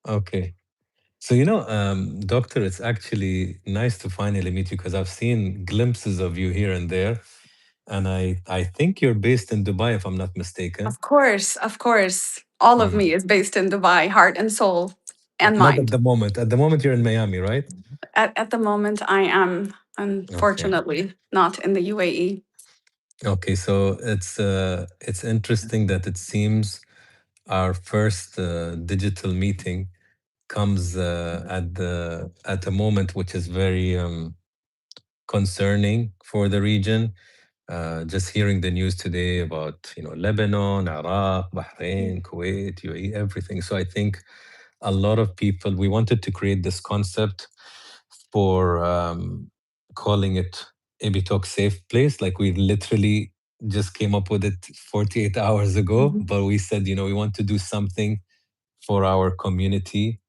Okay. So, doctor, it's actually nice to finally meet you because I've seen glimpses of you here and there. And I think you're based in Dubai, if I'm not mistaken. Of course, of course. All of Mm. me is based in Dubai, heart and soul and Not at mind. the moment. At the moment, you're in Miami, right? At the moment, I am Okay. unfortunately not in the UAE. Okay. So it's interesting that it seems our first digital meeting comes at a moment which is very concerning for the region. Just hearing the news today about Lebanon, Iraq, Bahrain, Kuwait, UAE, everything. So I think a lot of people we wanted to create this concept for calling it Talk Safe Place. Like we literally just came up with it 48 hours ago, Mhm. but we said we want to do something for our community.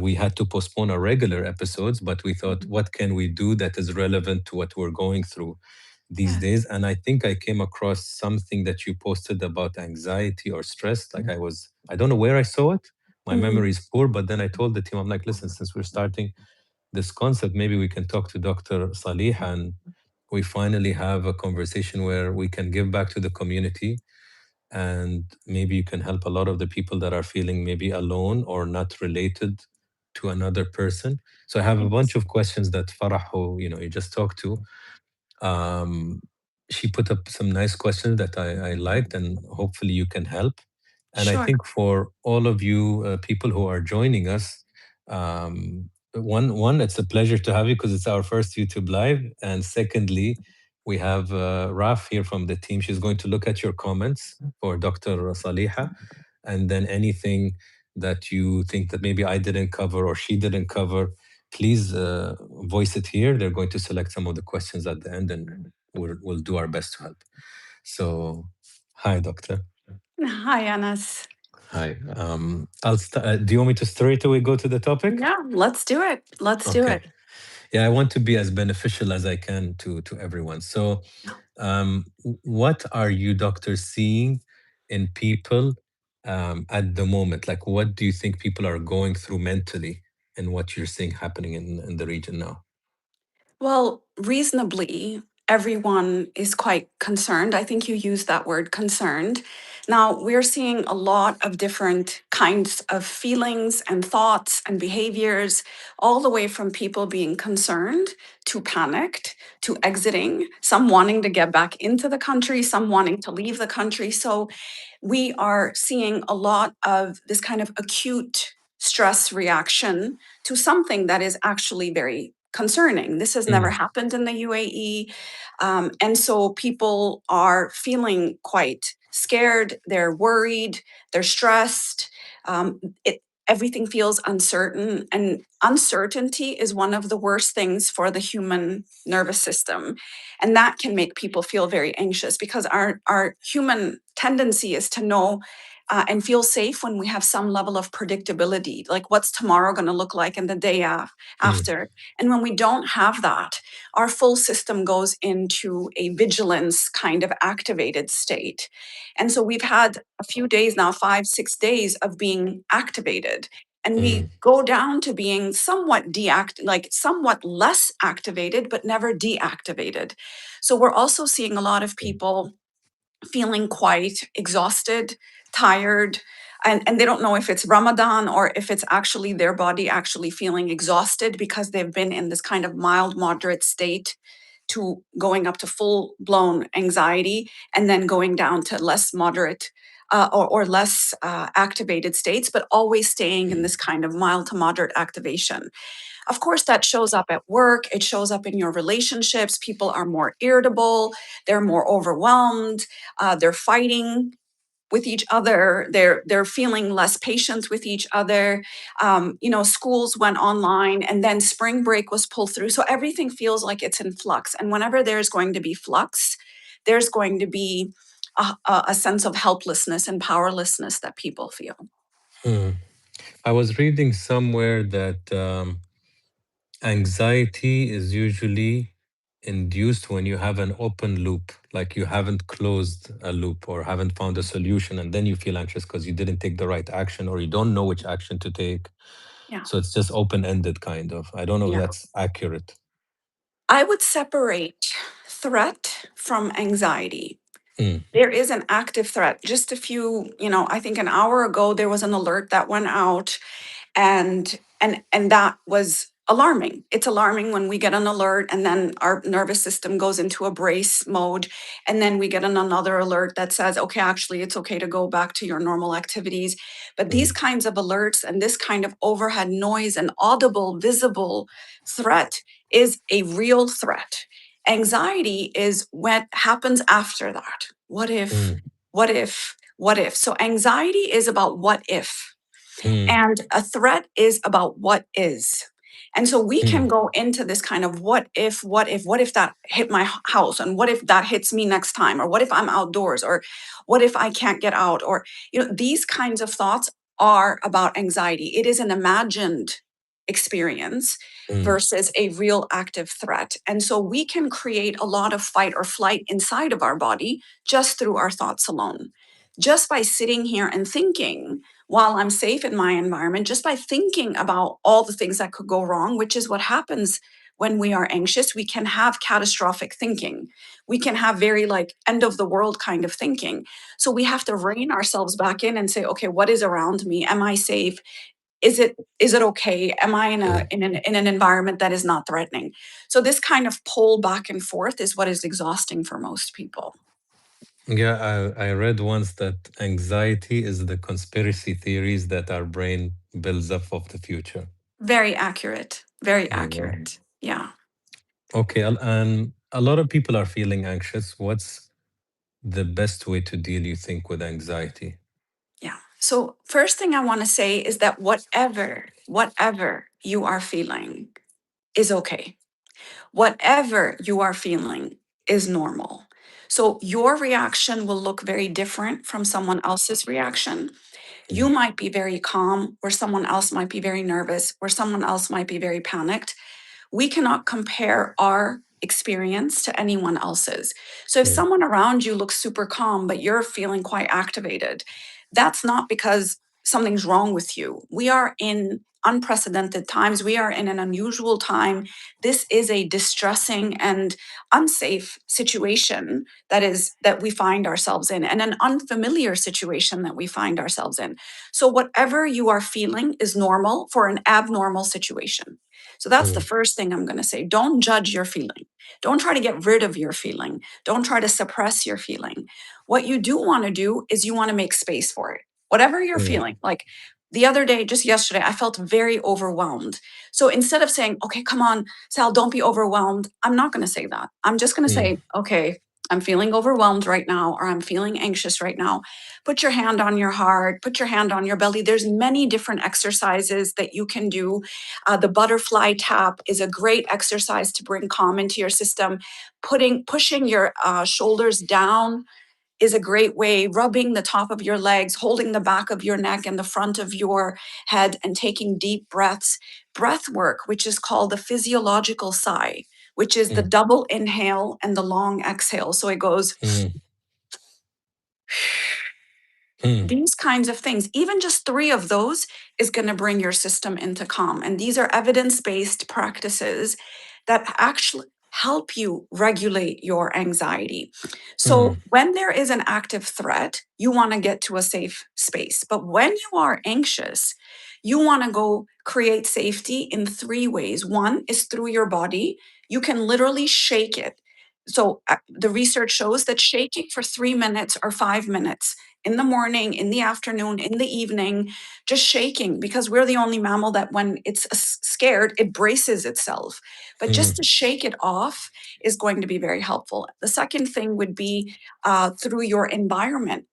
We had to postpone our regular episodes, but we thought, Mhm. what can we do that is relevant to what we're going through these Yeah. days? And I think I came across something that you posted about anxiety or stress. Like I don't know where I saw it. My Mhm. memory is poor, but then I told the team, I'm like, listen, since we're starting this concept, maybe we can talk to Dr. Saliha and we finally have a conversation where we can give back to the community and maybe you can help a lot of the people that are feeling maybe alone or not related to another person. So I have a bunch Yes. of questions that Farah, who you just talked to, um, she put up some nice questions that I liked, and hopefully you can help. And I Sure. think for all of you people who are joining us, one, it's a pleasure to have you because it's our first YouTube live, and secondly, we have Raf here from the team. She's going to look at your comments for Dr. Saliha, and then anything that you think that maybe I didn't cover or she didn't cover, please voice it here. They're going to select some of the questions at the end, and we'll do our best to help. So, hi, doctor. Hi, Anas. Hi. Do you want me to straight away go to the topic? Yeah, let's do it. Let's do Okay. it. Yeah, I want to be as beneficial as I can to everyone. So, what are you, doctor, seeing in people at the moment? Like, what do you think people are going through mentally, and what you're seeing happening in the region now? Well, reasonably, everyone is quite concerned. I think you used that word concerned. Now, we're seeing a lot of different kinds of feelings and thoughts and behaviors, all the way from people being concerned to panicked to exiting, some wanting to get back into the country, some wanting to leave the country. So, we are seeing a lot of this kind of acute stress reaction to something that is actually very concerning. This has never Mm, happened in the UAE. And so people are feeling quite scared, they're worried, they're stressed. Everything feels uncertain, and uncertainty is one of the worst things for the human nervous system. And that can make people feel very anxious because our human tendency is to know and feel safe when we have some level of predictability, like what's tomorrow going to look like and the day mm, after. And when we don't have that, our full system goes into a vigilance kind of activated state. And so we've had a few days now, 5, 6 days of being activated. And we mm, go down to being somewhat like somewhat less activated, but never deactivated. So we're also seeing a lot of people feeling quite exhausted, tired, and they don't know if it's Ramadan or if it's actually their body actually feeling exhausted because they've been in this kind of mild, moderate state to going up to full blown anxiety and then going down to less moderate or less activated states, but always staying in this kind of mild to moderate activation. Of course, that shows up at work, it shows up in your relationships. People are more irritable, they're more overwhelmed, they're fighting with each other, they're feeling less patient with each other. Schools went online and then spring break was pulled through, so everything feels like it's in flux. And whenever there's going to be flux, there's going to be a sense of helplessness and powerlessness that people feel. mm. I was reading somewhere that anxiety is usually induced when you have an open loop, like you haven't closed a loop or haven't found a solution, and then you feel anxious because you didn't take the right action or you don't know which action to take. Yeah. So it's just open-ended kind of. I don't know if Yeah. that's accurate. I would separate threat from anxiety. Mm, There is an active threat. Just a few, I think an hour ago, there was an alert that went out, and that was alarming. It's alarming when we get an alert and then our nervous system goes into a brace mode, and then we get another alert that says, okay, actually it's okay to go back to your normal activities. But these mm, kinds of alerts and this kind of overhead noise and audible visible threat is a real threat. Anxiety is what happens after that. What if, mm, what if, what if? So anxiety is about what if, mm, and a threat is about what is. And so we can mm, go into this kind of what if that hit my house? And what if that hits me next time? Or what if I'm outdoors? Or what if I can't get out? Or, these kinds of thoughts are about anxiety. It is an imagined experience mm, versus a real active threat. And so we can create a lot of fight or flight inside of our body just through our thoughts alone. Just by sitting here and thinking, while I'm safe in my environment, just by thinking about all the things that could go wrong, which is what happens when we are anxious, we can have catastrophic thinking. We can have very like end of the world kind of thinking. So we have to rein ourselves back in and say, okay, what is around me? Am I safe? Is it okay? Am I in a mm. in an environment that is not threatening? So this kind of pull back and forth is what is exhausting for most people. Yeah, I read once that anxiety is the conspiracy theories that our brain builds up of the future. Very accurate. Very There you go. accurate. Yeah. Okay, and a lot of people are feeling anxious. What's the best way to deal, you think, with anxiety? Yeah. So first thing I want to say is that whatever you are feeling is okay. Whatever you are feeling is normal. So your reaction will look very different from someone else's reaction. You Mm, might be very calm, or someone else might be very nervous, or someone else might be very panicked. We cannot compare our experience to anyone else's. So if mm, someone around you looks super calm, but you're feeling quite activated, that's not because something's wrong with you. We are in unprecedented times. We are in an unusual time. This is a distressing and unsafe situation that we find ourselves in, and an unfamiliar situation that we find ourselves in. So whatever you are feeling is normal for an abnormal situation. So that's the mm, first thing I'm going to say. Don't judge your feeling. Don't try to get rid of your feeling. Don't try to suppress your feeling. What you do want to do is you want to make space for it. Whatever you're mm, feeling, like the other day, just yesterday, I felt very overwhelmed. So instead of saying, okay, come on, Sal, don't be overwhelmed, I'm not going to say that. I'm just going to mm, say, okay, I'm feeling overwhelmed right now, or I'm feeling anxious right now. Put your hand on your heart, put your hand on your belly. There's many different exercises that you can do. The butterfly tap is a great exercise to bring calm into your system. Pushing your shoulders down is a great way. Rubbing the top of your legs, holding the back of your neck and the front of your head, and taking deep breaths. Breath work, which is called the physiological sigh, which is the mm, double inhale and the long exhale. So it goes, mm, mm, these kinds of things, even just three of those is going to bring your system into calm. And these are evidence based practices that actually help you regulate your anxiety. So, mm, when there is an active threat, you want to get to a safe space. But when you are anxious, you want to go create safety in three ways. One is through your body, you can literally shake it. So, the research shows that shaking for 3 minutes or 5 minutes in the morning, in the afternoon, in the evening, just shaking, because we're the only mammal that when it's scared, it braces itself. But just mm, to shake it off is going to be very helpful. The second thing would be through your environment,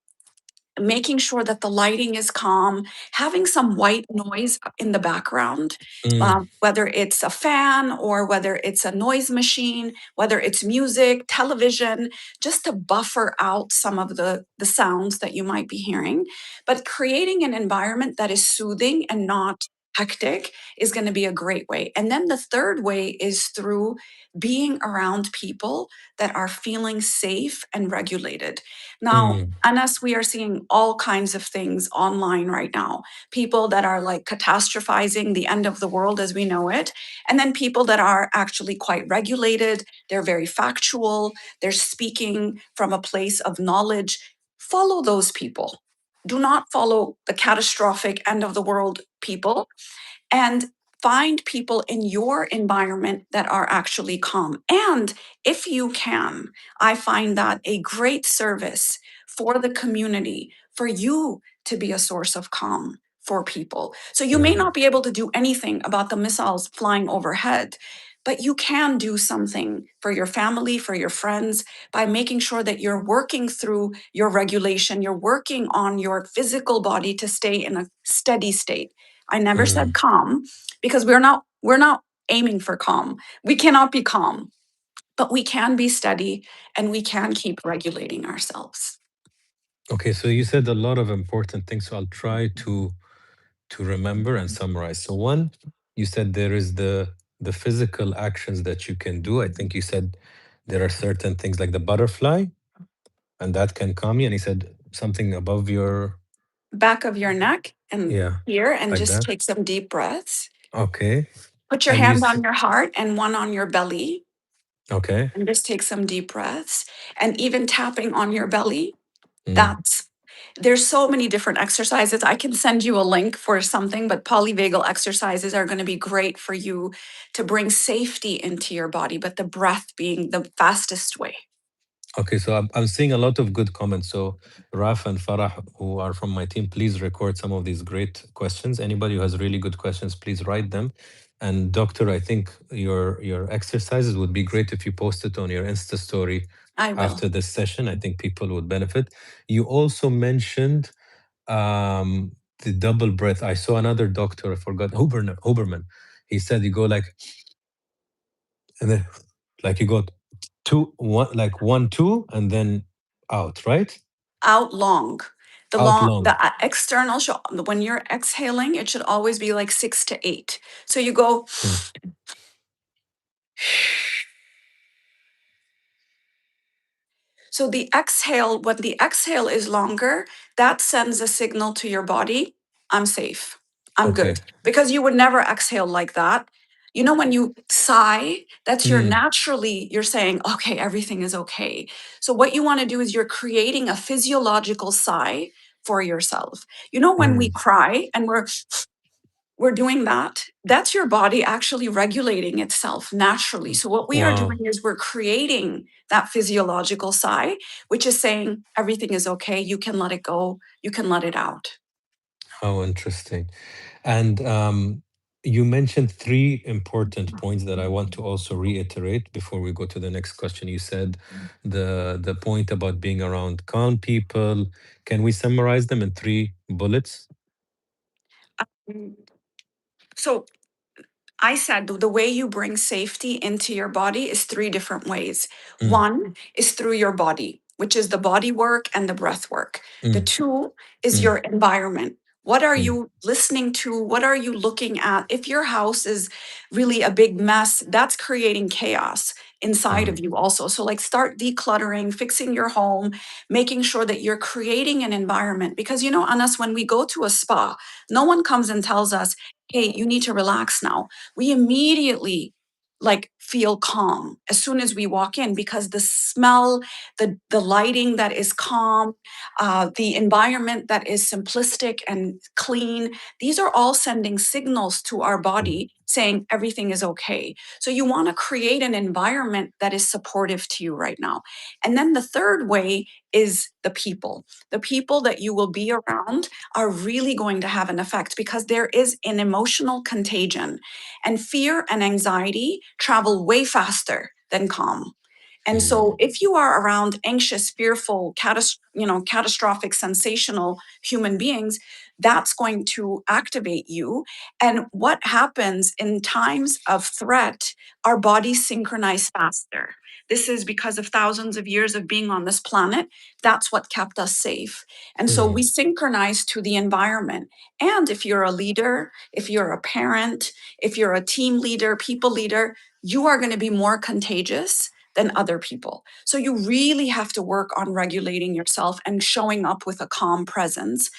making sure that the lighting is calm, having some white noise in the background, mm, whether it's a fan or whether it's a noise machine, whether it's music, television, just to buffer out some of the sounds that you might be hearing, but creating an environment that is soothing and not hectic is going to be a great way. And then the third way is through being around people that are feeling safe and regulated. Now, Mm, Anas, we are seeing all kinds of things online right now. People that are like catastrophizing the end of the world as we know it, and then people that are actually quite regulated. They're very factual. They're speaking from a place of knowledge. Follow those people. Do not follow the catastrophic end of the world people, and find people in your environment that are actually calm. And if you can, I find that a great service for the community, for you to be a source of calm for people. So you may mm, not be able to do anything about the missiles flying overhead, but you can do something for your family, for your friends, by making sure that you're working through your regulation, you're working on your physical body to stay in a steady state. I never said mm. calm, because we're not aiming for calm. We cannot be calm, but we can be steady and we can keep regulating ourselves. Okay, so you said a lot of important things, so I'll try to remember and summarize. So one, you said there is the physical actions that you can do. I think you said there are certain things like the butterfly, and that can calm you. And he said something above your, Back of your neck and yeah, here, and like just that. take some deep breaths. Okay. Put your And hand on your heart and one on your belly, okay. and just take some deep breaths. And even tapping on your belly, Mm. that's there's so many different exercises. I can send you a link for something, but polyvagal exercises are going to be great for you to bring safety into your body, but the breath being the fastest way. Okay, so I'm seeing a lot of good comments. So Raf and Farah, who are from my team, please record some of these great questions. Anybody who has really good questions, please write them. And Doctor, I think your exercises would be great if you post it on your Insta story I will. after this session. I think people would benefit. You also mentioned the double breath. I saw another doctor, I forgot, Huberman. He said you go like, and then like you go two, one, like one, two, and then out, right? Out long. Out The long. external when you're exhaling, it should always be like 6 to 8. So you go. Mm. So the exhale, when the exhale is longer, that sends a signal to your body, I'm safe, I'm Okay. good. Because you would never exhale like that. You know, when you sigh, that's your Mm. naturally, you're saying, okay, everything is okay. So what you want to do is you're creating a physiological sigh for yourself. You know, when we Mm. cry and we're doing that, that's your body actually regulating itself naturally. So what we are Wow. doing is we're creating that physiological sigh, which is saying everything is okay, you can let it go, you can let it out. How interesting. And you mentioned three important points that I want to also reiterate before we go to the next question. You said the point about being around calm people. Can we summarize them in three bullets? Mm. So I said the way you bring safety into your body is three different ways. Mm. One is through your body, which is the body work and the breath work. The Mm. two is Mm. your environment. What are Mm. you listening to? What are you looking at? If your house is really a big mess, that's creating chaos inside Mm. of you also. So, like, start decluttering, fixing your home, making sure that you're creating an environment. Because, you know, Anas, when we go to a spa, no one comes and tells us, hey, you need to relax now. We immediately like feel calm as soon as we walk in, because the smell, the lighting that is calm, the environment that is simplistic and clean, these are all sending signals to our Mm. body saying everything is okay. So you want to create an environment that is supportive to you right now. And then the third way is the people that you will be around are really going to have an effect, because there is an emotional contagion, and fear and anxiety travel way faster than calm. And so Mm. if you are around anxious, fearful, catastrophic, sensational human beings, that's going to activate you. And what happens in times of threat, our bodies synchronize faster. This is because of thousands of years of being on this planet. That's what kept us safe. And so we synchronize to the environment. And if you're a leader, if you're a parent, if you're a team leader, people leader, you are going to be more contagious than other people. So you really have to work on regulating yourself and showing up with a calm presence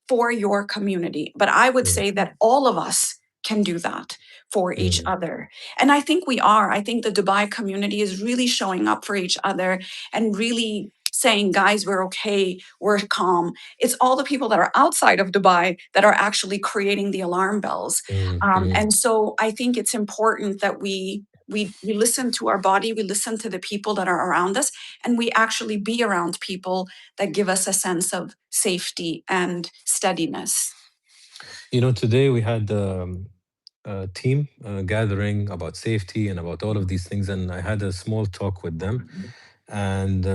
for your community. But I would say that all of us can do that for each other. And I think we are. I think the Dubai community is really showing up for each other and really saying, guys, we're okay, we're calm. It's all the people that are outside of Dubai that are actually creating the alarm bells. And so I think it's important that we listen to our body, we listen to the people that are around us, and we actually be around people that give us a sense of safety and steadiness. Today we had a team gathering about safety and about all of these things, and I had a small talk with them, and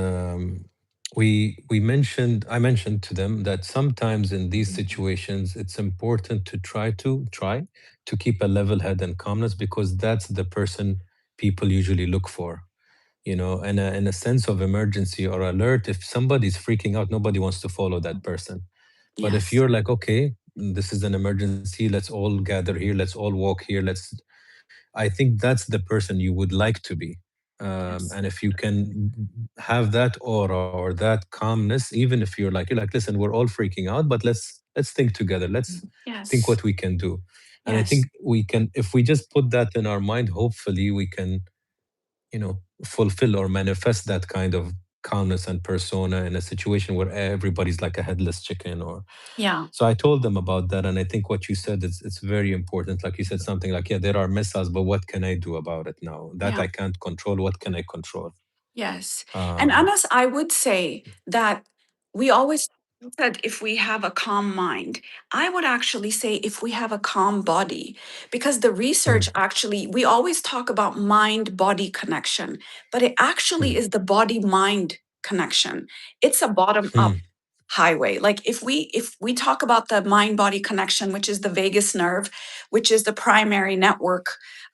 I mentioned to them that sometimes in these situations it's important to try to keep a level head and calmness, because that's the person people usually look for. In a sense of emergency or alert, if somebody's freaking out, nobody wants to follow that person. But if Yes. you're like, okay, this is an emergency, let's all gather here, let's all walk here, I think that's the person you would like to be. Yes. And if you can have that aura or that calmness, even if you're like, listen, we're all freaking out, but let's think together. Let's think Yes. what we can do. And I think Yes. we can, if we just put that in our mind, hopefully we can, fulfill or manifest that kind of calmness and persona in a situation where everybody's like a headless chicken. Or Yeah. so I told them about that, and I think what you said is it's very important. Like you said something like, yeah, there are missiles, but what can I do about it now? That Yeah. I can't control. What can I control? Yes. And Um, Anas, I would say that we always said if we have a calm mind, I would actually say if we have a calm body, because the research mm, actually, we always talk about mind body connection, but it actually mm, is the body mind connection. It's a bottom up mm. highway. Like if we talk about the mind body connection, which is the vagus nerve, which is the primary network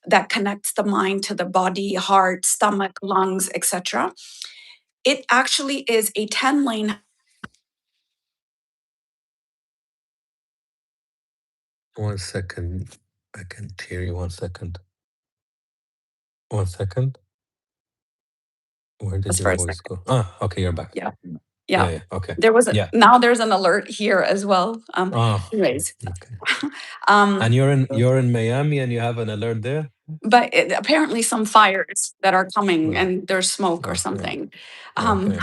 that connects the mind to the body, heart, stomach, lungs, etc. It actually is a 10 lane. 1 second. I can't hear you. 1 second. 1 second. Where did your For a voice second. go? Ah, okay, you're back. Yeah. Yeah, Yeah. yeah. Okay. There was a Yeah. now there's an alert here as well. Oh, Anyways. okay. um And you're in Miami and you have an alert there? but apparently some fires that are coming Oh, and there's smoke or okay. something. um Okay.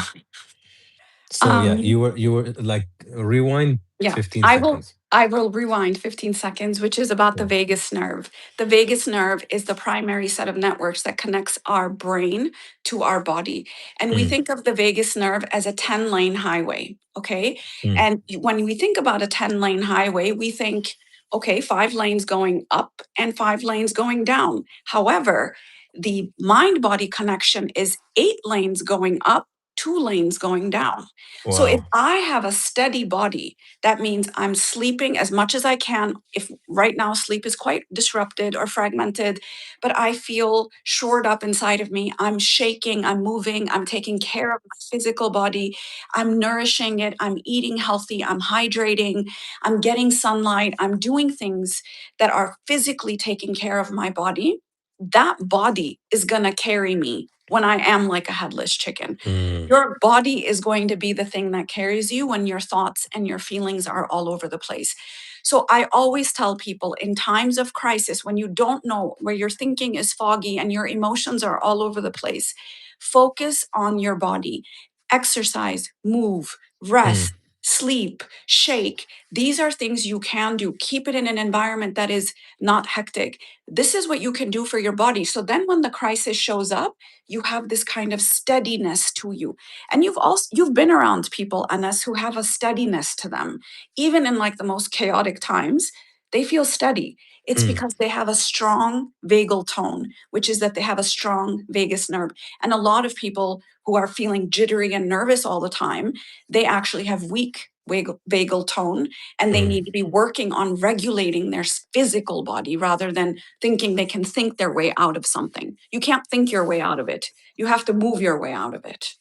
So yeah, um you were like, rewind Yeah, 15 I will seconds. I will rewind 15 seconds, which is about the Yeah. vagus nerve. The vagus nerve is the primary set of networks that connects our brain to our body. And we Mm, think of the vagus nerve as a 10-lane highway, okay? mm. And when we think about a 10-lane highway, we think, okay, 5 lanes going up and 5 lanes going down. However, the mind body connection is 8 lanes going up, 2 lanes going down. So if Wow. I have a steady body, that means I'm sleeping as much as I can. If right now sleep is quite disrupted or fragmented, but I feel shored up inside of me, I'm shaking, I'm moving, I'm taking care of my physical body, I'm nourishing it, I'm eating healthy, I'm hydrating, I'm getting sunlight, I'm doing things that are physically taking care of my body. That body is going to carry me when I am like a headless chicken. Mm, Your body is going to be the thing that carries you when your thoughts and your feelings are all over the place. So I always tell people in times of crisis, when you don't know, where your thinking is foggy and your emotions are all over the place, focus on your body. Exercise, move, mm, rest, sleep, shake. These are things you can do. Keep it in an environment that is not hectic. This is what you can do for your body. So then when the crisis shows up, you have this kind of steadiness to you. And you've been around people, Anas, who have a steadiness to them. Even in like the most chaotic times, they feel steady. It's mm. because they have a strong vagal tone, which is that they have a strong vagus nerve. And a lot of people who are feeling jittery and nervous all the time, they actually have weak vagal tone, and they need to be working on regulating their physical body rather than thinking they can think their way out of something. You can't think your way out of it. You have to move your way out of it.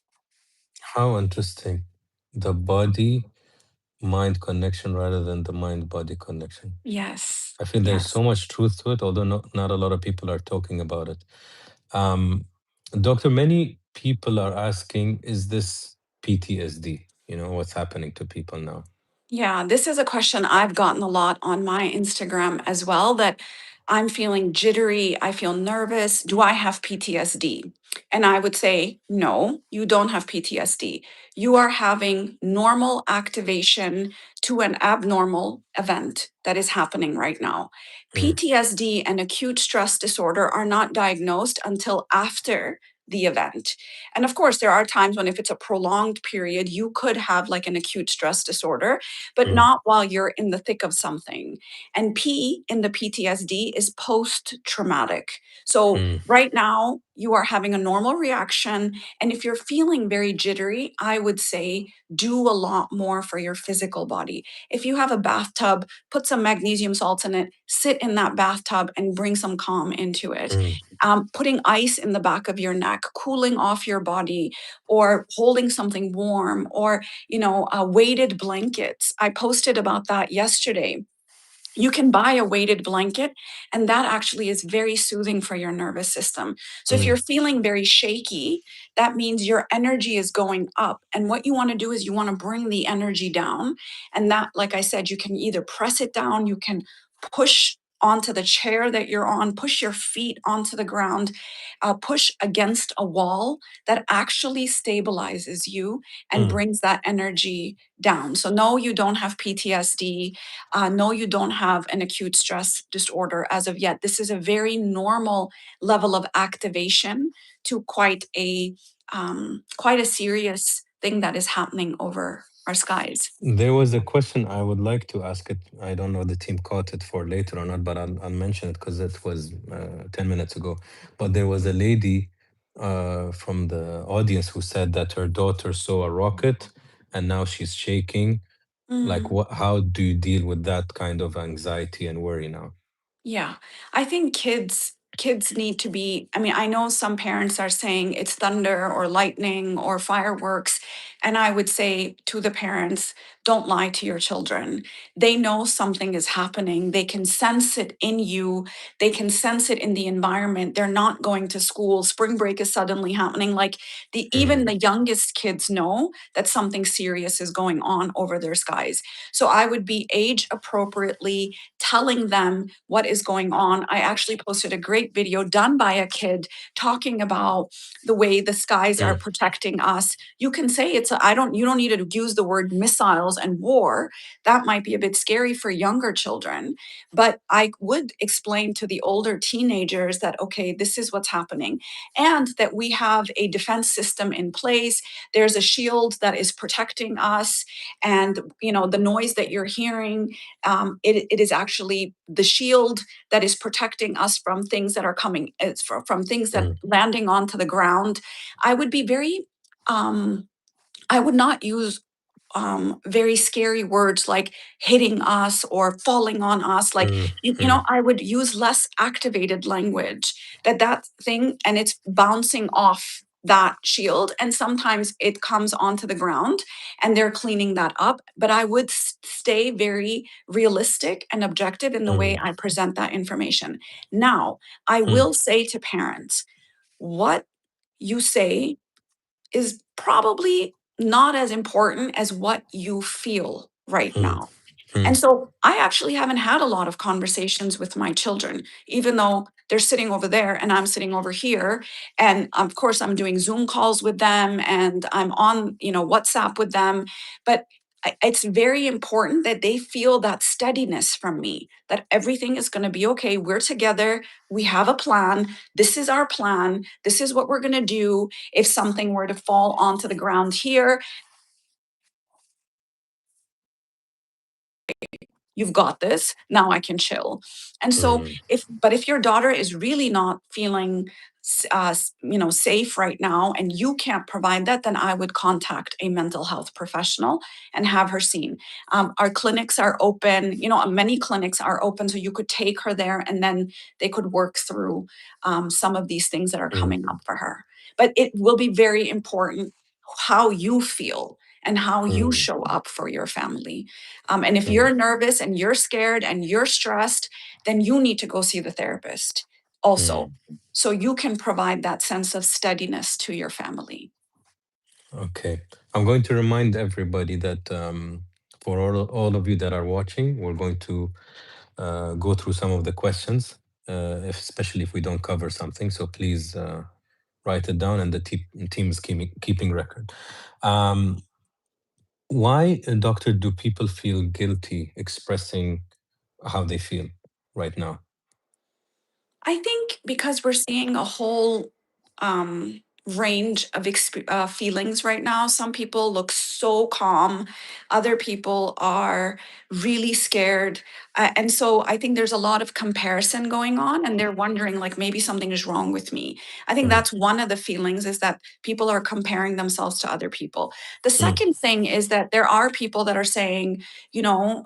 How interesting. The body mind connection rather than the mind body connection. Yes. I feel there's Yes. so much truth to it, although not a lot of people are talking about it. Um, Doctor, many people are asking, is this PTSD? You know, what's happening to people now? Yeah, this is a question I've gotten a lot on my Instagram as well, that I'm feeling jittery, I feel nervous. Do I have PTSD? And I would say, no, you don't have PTSD. You are having normal activation to an abnormal event that is happening right now. Mm, PTSD and acute stress disorder are not diagnosed until after the event. And of course, there are times when, if it's a prolonged period, you could have like an acute stress disorder, but mm, not while you're in the thick of something. And P in the PTSD is post traumatic. So mm, right now, you are having a normal reaction. And if you're feeling very jittery, I would say do a lot more for your physical body. If you have a bathtub, put some magnesium salts in it, sit in that bathtub and bring some calm into it. mm, Putting ice in the back of your neck, cooling off your body, or holding something warm, or weighted blankets. I posted about that yesterday. You can buy a weighted blanket, and that actually is very soothing for your nervous system. So if you're mm, feeling very shaky, that means your energy is going up. And what you want to do is you want to bring the energy down. And that, like I said, you can either press it down, you can push onto the chair that you're on, push your feet onto the ground, push against a wall. That actually stabilizes you and mm. brings that energy down. So no, you don't have PTSD. No, you don't have an acute stress disorder as of yet. This is a very normal level of activation to quite a serious thing that is happening over our skies. There was a question I would like to ask it. I don't know if the team caught it for later or not, but I'll mention it because it was 10 minutes ago. But there was a lady from the audience who said that her daughter saw a rocket and now she's shaking. Like, Mm. how do you deal with that kind of anxiety and worry now? Yeah, I think kids need to be, I mean, I know some parents are saying it's thunder or lightning or fireworks, and I would say to the parents, don't lie to your children. They know something is happening. They can sense it in you. They can sense it in the environment. They're not going to school. Spring break is suddenly happening. Like, even Mm, the youngest kids know that something serious is going on over their skies. So I would be age appropriately telling them what is going on. I actually posted a great video done by a kid talking about the way the skies are mm, protecting us. You can say you don't need to use the word missiles and war. That might be a bit scary for younger children, but I would explain to the older teenagers that, okay, this is what's happening, and that we have a defense system in place. There's a shield that is protecting us, and the noise that you're hearing, it is actually the shield that is protecting us from things that are coming. It's from things that mm, landing onto the ground. I would be very I would not use very scary words like hitting us or falling on us. Like, mm, mm, I would use less activated language, that thing, and it's bouncing off that shield. And sometimes it comes onto the ground and they're cleaning that up. But I would stay very realistic and objective in the way mm, I present that information. Now, I mm, will say to parents, what you say is probably not as important as what you feel right mm, now. And mm, so I actually haven't had a lot of conversations with my children, even though they're sitting over there and I'm sitting over here. And of course, I'm doing Zoom calls with them and I'm on, WhatsApp with them. But it's very important that they feel that steadiness from me, that everything is going to be okay. We're together. We have a plan. This is our plan. This is what we're going to do. If something were to fall onto the ground here, you've got this. Now I can chill. And so mm, if your daughter is really not feeling safe right now and you can't provide that, then I would contact a mental health professional and have her seen. Our clinics are open, many clinics are open, so you could take her there and then they could work through some of these things that are Mm, coming up for her. But it will be very important how you feel and how you mm, show up for your family. And if mm, you're nervous and you're scared and you're stressed, then you need to go see the therapist also, mm. so you can provide that sense of steadiness to your family. Okay. I'm going to remind everybody that for all of you that are watching, we're going to go through some of the questions, especially if we don't cover something. So please write it down, and the team is keeping record. Um, why, doctor, do people feel guilty expressing how they feel right now? I think because we're seeing a whole range of feelings right now. Some people look so calm, other people are really scared. And so I think there's a lot of comparison going on, and they're wondering, like, maybe something is wrong with me. I think Mm, that's one of the feelings, is that people are comparing themselves to other people. The mm, second thing is that there are people that are saying,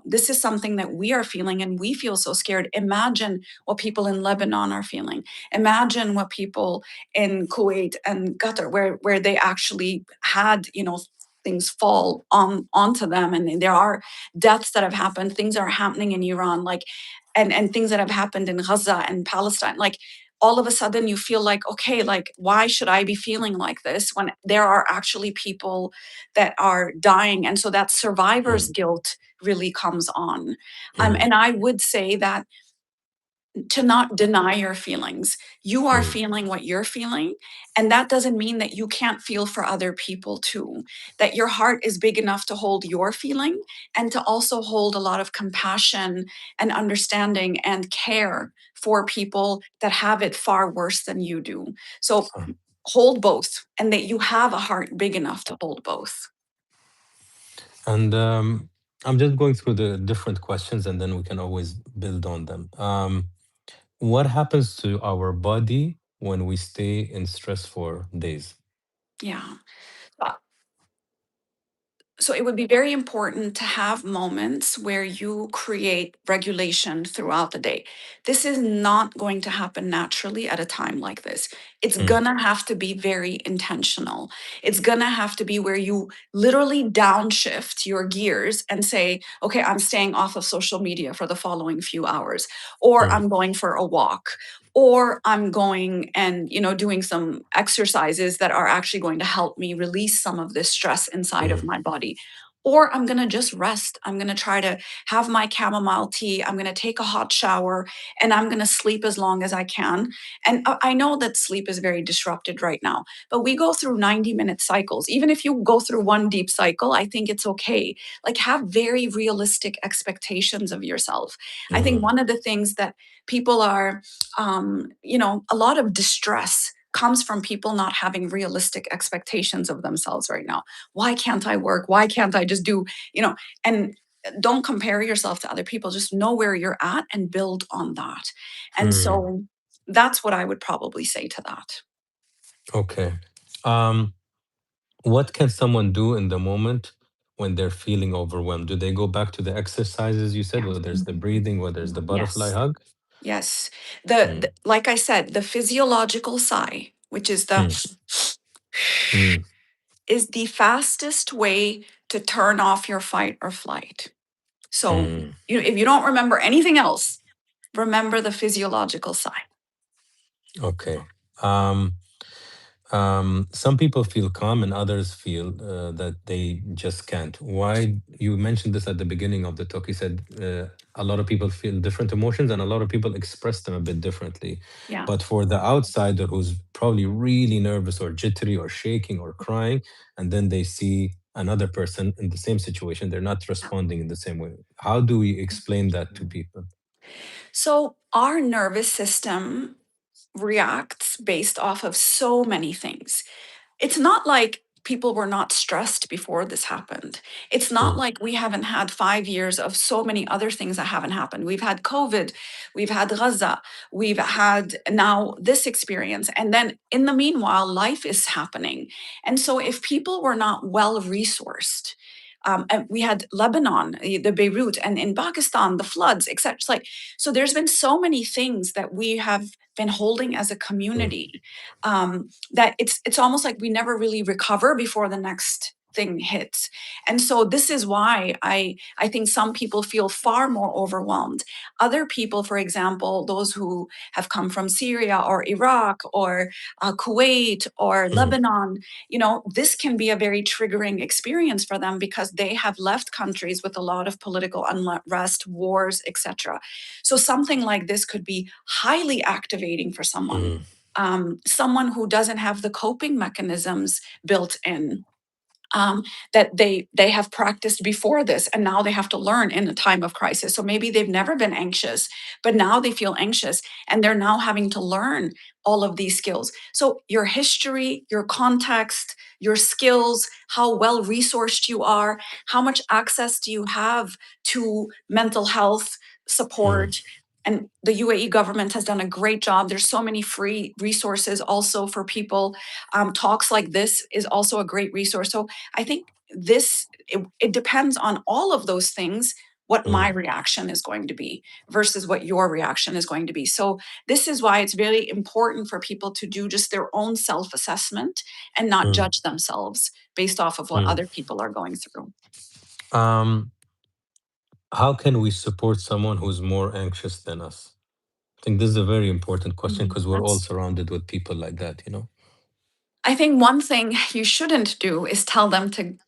this is something that we are feeling and we feel so scared. Imagine what people in Lebanon are feeling. Imagine what people in Kuwait and Qatar, where they actually had, things fall onto them, and there are deaths that have happened, things are happening in Iran, like, and things that have happened in Gaza and Palestine. Like, all of a sudden you feel like, okay, like, why should I be feeling like this when there are actually people that are dying? And so that survivor's mm, guilt really comes on. mm, And I would say that to not deny your feelings. You are mm, feeling what you're feeling. And that doesn't mean that you can't feel for other people too. That your heart is big enough to hold your feeling and to also hold a lot of compassion and understanding and care for people that have it far worse than you do. So uh, hold both, and that you have a heart big enough to hold both. And I'm just going through the different questions, and then we can always build on them. What happens to our body when we stay in stress for days? Yeah. So it would be very important to have moments where you create regulation throughout the day. This is not going to happen naturally at a time like this. It's Mm, gonna have to be very intentional. It's gonna have to be where you literally downshift your gears and say, okay, I'm staying off of social media for the following few hours, or mm, I'm going for a walk, or I'm going and, doing some exercises that are actually going to help me release some of this stress inside of mm, my body. Or I'm going to just rest. I'm going to try to have my chamomile tea. I'm going to take a hot shower, and I'm going to sleep as long as I can. And I know that sleep is very disrupted right now, but we go through 90-minute cycles. Even if you go through one deep cycle, I think it's okay. Like, have very realistic expectations of yourself. I think mm, one of the things that people are, a lot of distress comes from people not having realistic expectations of themselves right now. Why can't I work? Why can't I just do, and don't compare yourself to other people. Just know where you're at and build on that. And mm. so that's what I would probably say to that. Okay. Um, what can someone do in the moment when they're feeling overwhelmed? Do they go back to the exercises you said, Yeah. whether it's the breathing, whether it's the butterfly Yes. hug? Yes. The Mm, like I said, the physiological sigh, which is the mm, mm, is the fastest way to turn off your fight or flight. So, mm. if you don't remember anything else, remember the physiological sigh. Okay. Um, some people feel calm and others feel that they just can't. Why? You mentioned this at the beginning of the talk. You said a lot of people feel different emotions and a lot of people express them a bit differently. Yeah. But for the outsider who's probably really nervous or jittery or shaking or crying, and then they see another person in the same situation, they're not responding in the same way. How do we explain that to people? So, our nervous system reacts based off of so many things. It's not like people were not stressed before this happened. It's not Mm, like we haven't had 5 years of so many other things that haven't happened. We've had COVID, we've had Gaza, we've had now this experience. And then in the meanwhile, life is happening. And so if people were not well resourced, and we had Lebanon, the Beirut, and in Pakistan, the floods, etc. It's like, so there's been so many things that we have been holding as a mm, community, that it's almost like we never really recover before the next thing hits. And so this is why I think some people feel far more overwhelmed. Other people, for example, those who have come from Syria or Iraq or Kuwait or mm, Lebanon, this can be a very triggering experience for them because they have left countries with a lot of political unrest, wars, etc. So something like this could be highly activating for someone, mm, someone who doesn't have the coping mechanisms built in, um, that they have practiced before this, and now they have to learn in a time of crisis. So maybe they've never been anxious, but now they feel anxious, and they're now having to learn all of these skills. So your history, your context, your skills, how well resourced you are, how much access do you have to mental health mm, support. And the UAE government has done a great job. There's so many free resources also for people. Talks like this is also a great resource. So I think it depends on all of those things, what my mm, reaction is going to be versus what your reaction is going to be. So this is why it's very important for people to do just their own self-assessment and not mm, judge themselves based off of what mm. other people are going through. Um, how can we support someone who's more anxious than us? I think this is a very important question because we're all That's surrounded with people like that, you know? I think one thing you shouldn't do is tell them to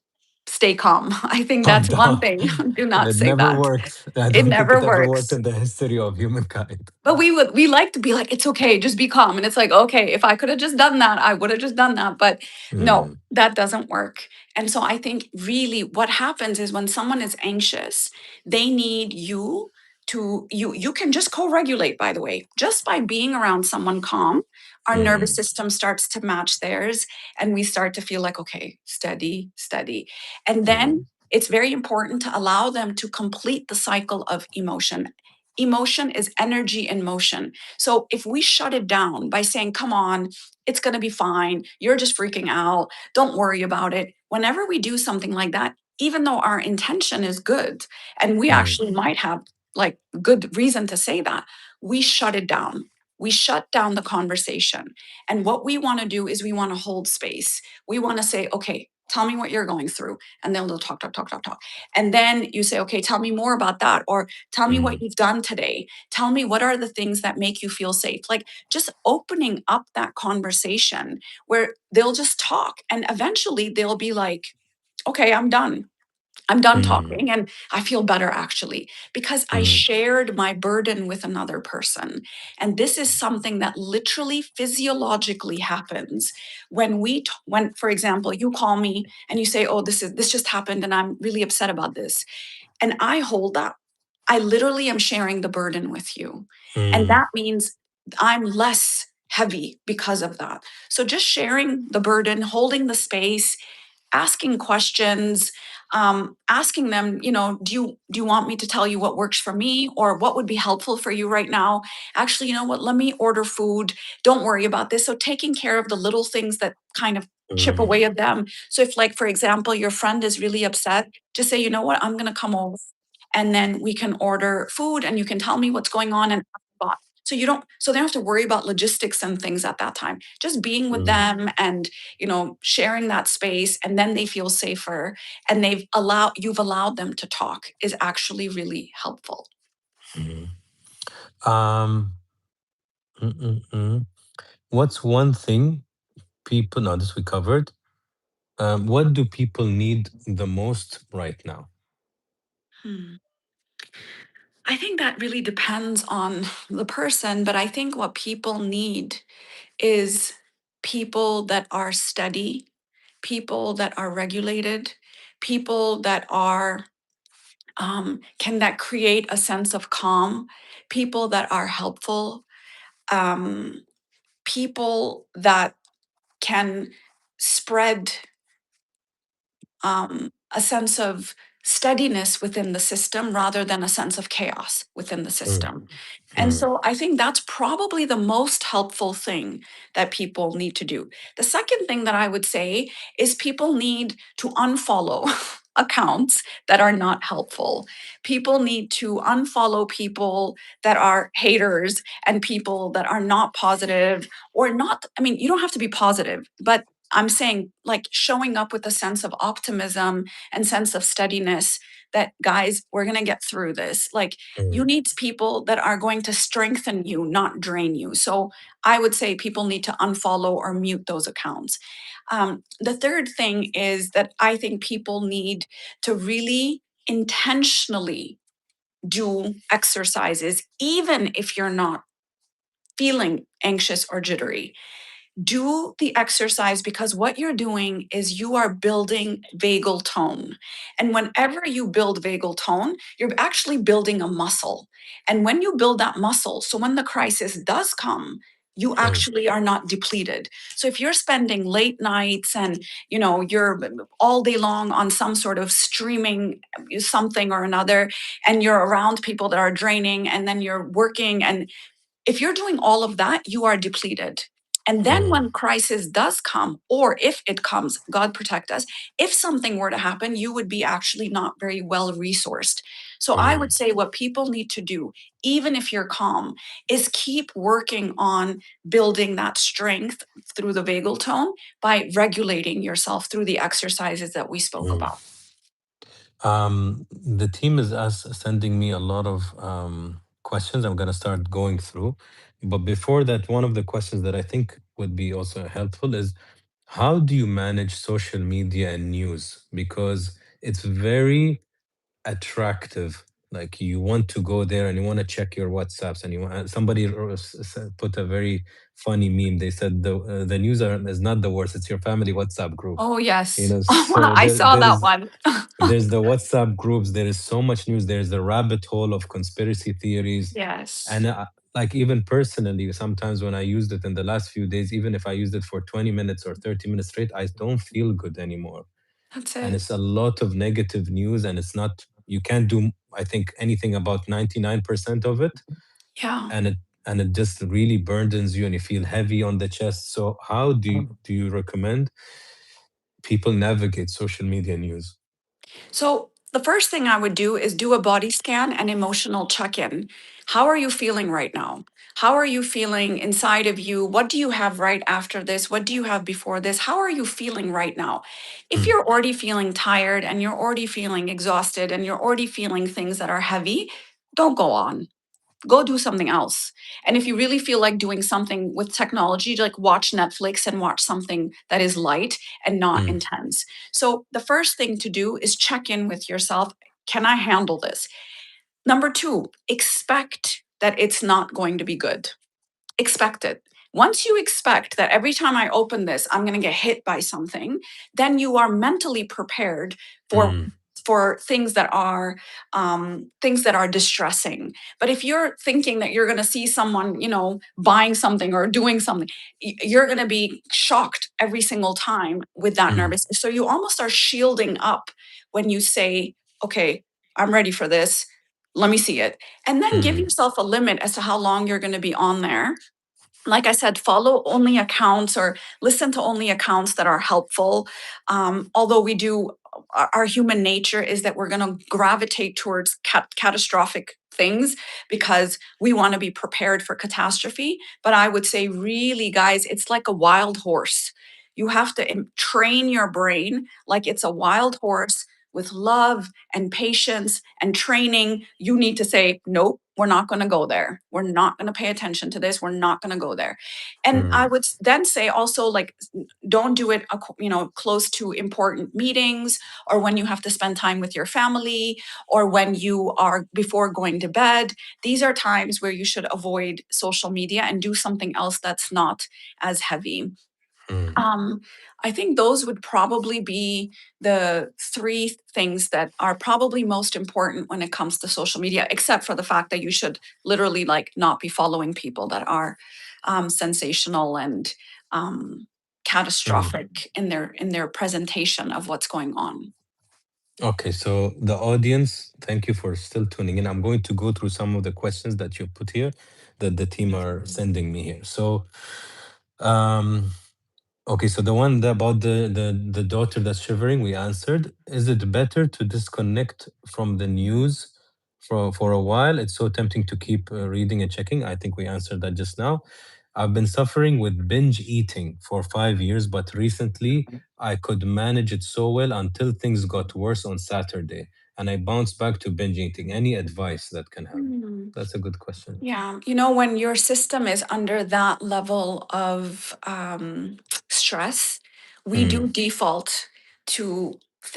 stay calm. I think Calm that's one down. thing. Do And not it say never that. works. I It don't think never it ever worked works. in the history of humankind. But we like to be like, it's okay, just be calm. And it's like, okay, if I could have just done that, I would have just done that. But no, Mm, that doesn't work. And so I think really what happens is when someone is anxious, they need you to you can just co-regulate, by the way. Just by being around someone calm, our nervous mm, system starts to match theirs and we start to feel like, okay, steady, steady. And mm, then it's very important to allow them to complete the cycle of emotion. Emotion is energy in motion. So if we shut it down by saying, come on, it's going to be fine, you're just freaking out, don't worry about it. Whenever we do something like that, even though our intention is good, and we mm, actually might have like good reason to say that, we shut it down. We shut down the conversation. And what we want to do is we want to hold space. We want to say, okay, tell me what you're going through. And then they'll talk, talk, talk, talk, talk. And then you say, okay, tell me more about that. Or tell me what mm, you've done today. Tell me what are the things that make you feel safe. Like just opening up that conversation where they'll just talk and eventually they'll be like, okay, I'm done. I'm done mm, talking and I feel better actually because I mm, shared my burden with another person. And this is something that literally physiologically happens when when, for example, you call me and you say, oh, this just happened and I'm really upset about this. And I hold that. I literally am sharing the burden with you. And mm, that means I'm less heavy because of that. So just sharing the burden, holding the space, asking questions, asking them, do you want me to tell you what works for me or what would be helpful for you right now? Actually, you know what? Let me order food. Don't worry about this. So taking care of the little things that kind of chip mm, away at them. So if, like, for example, your friend is really upset, just say, you know what? I'm going to come over and then we can order food and you can tell me what's going on and so they don't have to worry about logistics and things at that time. Just being with mm, them and sharing that space, and then they feel safer and you've allowed them to talk is actually really helpful. mm. Um, mm, mm, mm. What's one thing people, no, this we covered. What do people need the most right now? Hmm. I think that really depends on the person, but I think what people need is people that are steady, people that are regulated, people that are can that create a sense of calm, people that are helpful, um, people that can spread a sense of steadiness within the system rather than a sense of chaos within the system. And so I think that's probably the most helpful thing that people need to do. The second thing that I would say is people need to unfollow accounts that are not helpful. People need to unfollow people that are haters and people that are not positive or not. I mean, you don't have to be positive, but I'm saying like showing up with a sense of optimism and sense of steadiness that guys, we're going to get through this. Like you need people that are going to strengthen you, not drain you. So I would say people need to unfollow or mute those accounts. The third thing is that I think people need to really intentionally do exercises, even if you're not feeling anxious or jittery. Do the exercise because what you're doing is you are building vagal tone. And whenever you build vagal tone, you're actually building a muscle. And when you build that muscle, so when the crisis does come, you actually are not depleted. So if you're spending late nights and you're all day long on some sort of streaming something or another and you're around people that are draining and then you're working and if you're doing all of that, you are depleted. And then when crisis does come, or if it comes, God protect us, if something were to happen, you would be actually not very well resourced. So I would say what people need to do, even if you're calm, is keep working on building that strength through the vagal tone by regulating yourself through the exercises that we spoke about. The team is sending me a lot of questions. I'm going to start going through. But before that, one of the questions that I think would be also helpful is how do you manage social media and news? Because it's very attractive. Like you want to go there and you want to check your WhatsApps and you want somebody put a very funny meme. They said the news is not the worst. It's your family WhatsApp group. Oh, yes. So I saw there that is one. there's the WhatsApp groups. There is so much news. There's the rabbit hole of conspiracy theories, Yes, and like even personally, sometimes when I used it in the last few days, even if I used it for 20 minutes or 30 minutes straight, I don't feel good anymore. that's And it. it's a lot of negative news, and it's not you can't do I think anything about 99% of it, Yeah. and it just really burdens you, and you feel heavy on the chest. So how do you recommend people navigate social media news? So the first thing I would do is do a body scan and emotional check in. How are you feeling right now? How are you feeling inside of you? What do you have right after this? What do you have before this? How are you feeling right now? If Mm, you're already feeling tired and you're already feeling exhausted and you're already feeling things that are heavy, don't go on, go do something else. And if you really feel like doing something with technology, like watch Netflix and watch something that is light and not mm, intense. So the first thing to do is check in with yourself. Can I handle this? Number two, expect that it's not going to be good. Expect it. Once you expect that every time I open this, I'm going to get hit by something, then you are mentally prepared for mm, things that are distressing. But if you're thinking that you're going to see someone, buying something or doing something, you're going to be shocked every single time with that mm, nervous. So you almost are shielding up when you say, "Okay, I'm ready for this. Let me see it." And then give mm, yourself a limit as to how long you're going to be on there. Like I said, follow only accounts or listen to only accounts that are helpful. Although we do, our human nature is that we're going to gravitate towards catastrophic things because we want to be prepared for catastrophe. But I would say, really, guys, it's like a wild horse. You have to train your brain like it's a wild horse with love and patience and training. You need to say, nope, we're not going to go there. We're not going to pay attention to this. We're not going to go there. And I mm, would then say also, like, don't do it, close to important meetings or when you have to spend time with your family or when you are before going to bed. These are times where you should avoid social media and do something else that's not as heavy. mm. um, I think those would probably be the three things that are probably most important when it comes to social media, except for the fact that you should literally like not be following people that are sensational and um, catastrophic in their presentation of what's going on. Okay, so the audience, thank you for still tuning in. I'm going to go through some of the questions that you put here that the team are sending me here. So, um, okay, so the one about the daughter that's shivering, we answered. Is it better to disconnect from the news for a while? It's so tempting to keep reading and checking. I think we answered that just now. I've been suffering with binge eating for 5 years, but recently I could manage it so well until things got worse on Saturday, and I bounced back to binge eating. Any advice that can help? Hmm. That's a good question. Yeah, you know, when your system is under that level of stress, we do Mm, default to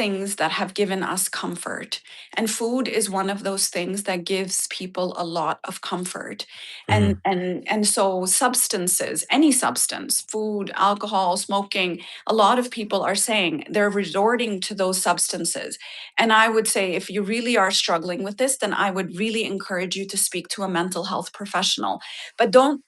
things that have given us comfort. And food is one of those things that gives people a lot of comfort. And mm, and so substances, any substance, food, alcohol, smoking, a lot of people are saying they're resorting to those substances. And I would say if you really are struggling with this, then I would really encourage you to speak to a mental health professional. But don't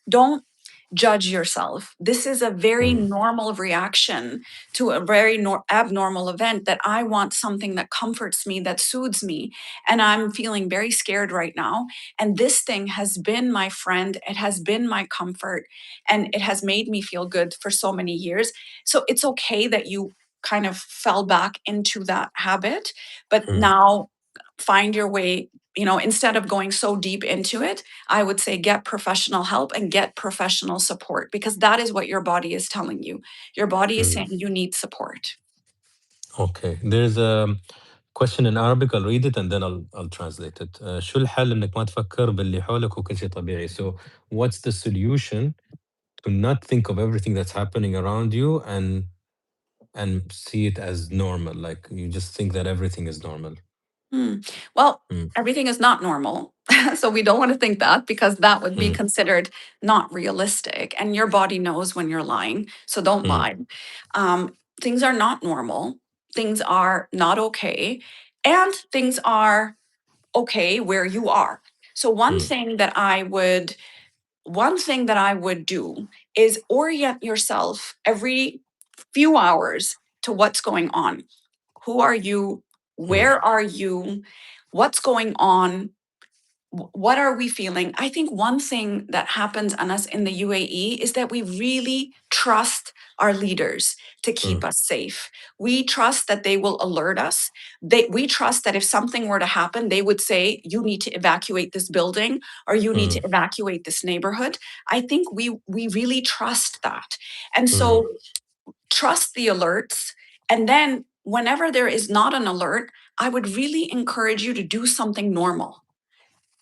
judge yourself. This is a very mm, normal reaction to a very abnormal event, that I want something that comforts me, that soothes me, and I'm feeling very scared right now. And this thing has been my friend, it has been my comfort, and it has made me feel good for so many years. So it's okay that you kind of fell back into that habit, but mm, now find your way, you know, instead of going so deep into it, I would say get professional help and get professional support, because that is what your body is telling you. Your body is mm. saying you need support. Okay, there's a question in Arabic. I'll read it and then I'll translate it. شو الحل إنك ما تفكر باللي حولك وكل شيء طبيعي? So, what's the solution to not think of everything that's happening around you and see it as normal? Like you just think that everything is normal. Hmm. Well, Mm, everything is not normal. So we don't want to think that, because that would be mm, considered not realistic. And your body knows when you're lying. So don't mm, lie. Things are not normal. Things are not okay. And things are okay where you are. So mm, one thing that I would do is orient yourself every few hours to what's going on. Who are you? mm, Where are you? What's going on? What are we feeling? I think one thing that happens on us in the UAE is that we really trust our leaders to keep mm, us safe. We trust that they will alert us. We trust that if something were to happen, they would say, you need to evacuate this building, or you need to mm, evacuate this neighborhood. I think we really trust that. And mm, so trust the alerts. And then whenever there is not an alert, I would really encourage you to do something normal.